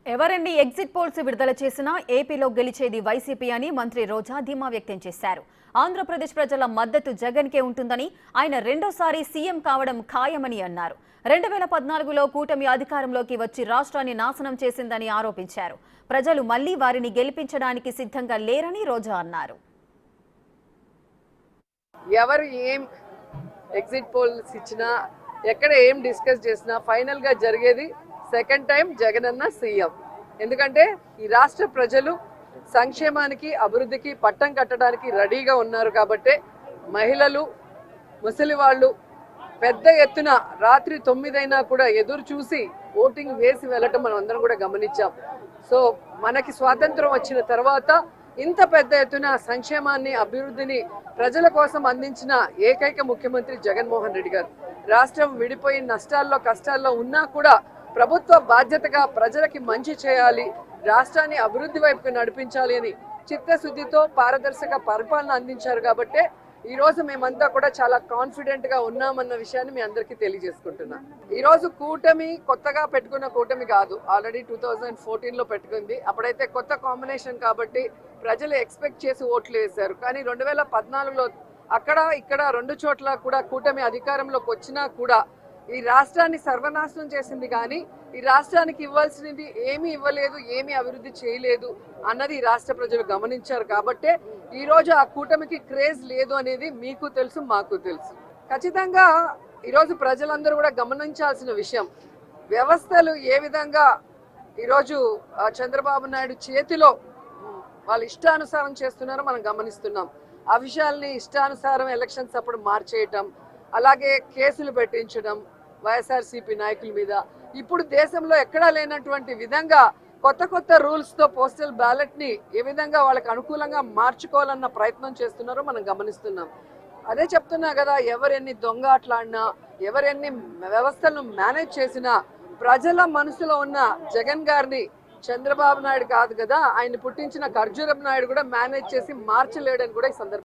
ఎవరెన్ని exit polls విడుదల చేసినా ఏపీలో గెలిచేది వైసీపీ అని మంత్రి రోజా ధీమా వ్యక్తం చేశారు. ఆంధ్రప్రదేశ్ ప్రజల మద్దతు జగన్కే ఉంటుందని, ఆయన రెండోసారి సీఎం కావడం ఖాయమని అన్నారు. 2014లో కూటమి అధికారంలోకి వచ్చి రాష్ట్రాన్ని నాశనం చేసిందని ఆరోపించారు. ప్రజలు మళ్లీ వారిని గెలిపించడానికి సిద్ధంగా లేరని రోజా అన్నారు. ఎవరు ఏం ఎగ్జిట్ పోల్స్ ఇచ్చినా, ఎక్కడ ఏం డిస్కస్ చేసినా ఫైనల్ గా జరిగేది సెకండ్ టైం జగనన్న సీఎం. ఎందుకంటే ఈ రాష్ట్ర ప్రజలు సంక్షేమానికి అభివృద్ధికి పట్టం కట్టడానికి రెడీగా ఉన్నారు కాబట్టి మహిళలు, ముసలి వాళ్ళు పెద్ద ఎత్తున రాత్రి 9 అయినా కూడా ఎదురు చూసి ఓటింగ్ వేసి వెళ్ళటం మనం అందరం కూడా గమనించాం. సో మనకి స్వాతంత్రం వచ్చిన తర్వాత ఇంత పెద్ద ఎత్తున సంక్షేమాన్ని, అభివృద్ధిని ప్రజల కోసం అందించిన ఏకైక ముఖ్యమంత్రి జగన్మోహన్ రెడ్డి గారు. రాష్ట్రం విడిపోయి నష్టాల్లో కష్టాల్లో ఉన్నా కూడా ప్రభుత్వ బాధ్యతగా ప్రజలకి మంచి చేయాలి, రాష్ట్రాన్ని అభివృద్ధి వైపుకు నడిపించాలి అని చిత్తశుద్ధితో పారదర్శక పరిపాలన అందించారు. కాబట్టి ఈ రోజు మేమంతా కూడా చాలా కాన్ఫిడెంట్ గా ఉన్నామన్న విషయాన్ని మీ అందరికీ తెలియజేసుకుంటున్నా. ఈ రోజు కూటమి కొత్తగా పెట్టుకున్న కూటమి కాదు, ఆల్రెడీ 2014లో పెట్టుకుంది. అప్పుడైతే కొత్త కాంబినేషన్ కాబట్టి ప్రజలు ఎక్స్పెక్ట్ చేసి ఓట్లు వేశారు. కానీ 2014లో అక్కడ ఇక్కడ 2 చోట్ల కూడా కూటమి అధికారంలోకి వచ్చినా కూడా ఈ రాష్ట్రాన్ని సర్వనాశనం చేసింది. కానీ ఈ రాష్ట్రానికి ఇవ్వాల్సినది ఏమీ ఇవ్వలేదు, ఏమీ అభివృద్ధి చేయలేదు అన్నది ఈ రాష్ట్ర ప్రజలు గమనించారు. కాబట్టే ఈ రోజు ఆ కూటమికి క్రేజ్ లేదు అనేది మీకు తెలుసు, మాకు తెలుసు. ఖచ్చితంగా ఈరోజు ప్రజలందరూ కూడా గమనించాల్సిన విషయం, వ్యవస్థలు ఏ విధంగా ఈరోజు చంద్రబాబు నాయుడు చేతిలో వాళ్ళు ఇష్టానుసారం చేస్తున్నారో మనం గమనిస్తున్నాం. ఆ విషయాల్ని ఇష్టానుసారం ఎలక్షన్స్ అప్పుడు మార్చేయటం, అలాగే కేసులు పెట్టించడం వైఎస్ఆర్సీపీ నాయకుల మీద. ఇప్పుడు దేశంలో ఎక్కడా లేనటువంటి విధంగా కొత్త కొత్త రూల్స్తో పోస్టల్ బ్యాలెట్ని ఏ విధంగా వాళ్ళకి అనుకూలంగా మార్చుకోవాలన్న ప్రయత్నం చేస్తున్నారో మనం గమనిస్తున్నాం. అదే చెప్తున్నా కదా, ఎవరెన్ని దొంగ ఆటలాడినా, ఎవరెన్ని వ్యవస్థలను మేనేజ్ చేసినా ప్రజల మనసులో ఉన్న జగన్ గారిని చంద్రబాబు నాయుడు కాదు కదా, ఆయన పుట్టించిన ఖర్జూరపు నాయుడు కూడా మేనేజ్ చేసి మార్చలేడని కూడా ఈ సందర్భంగా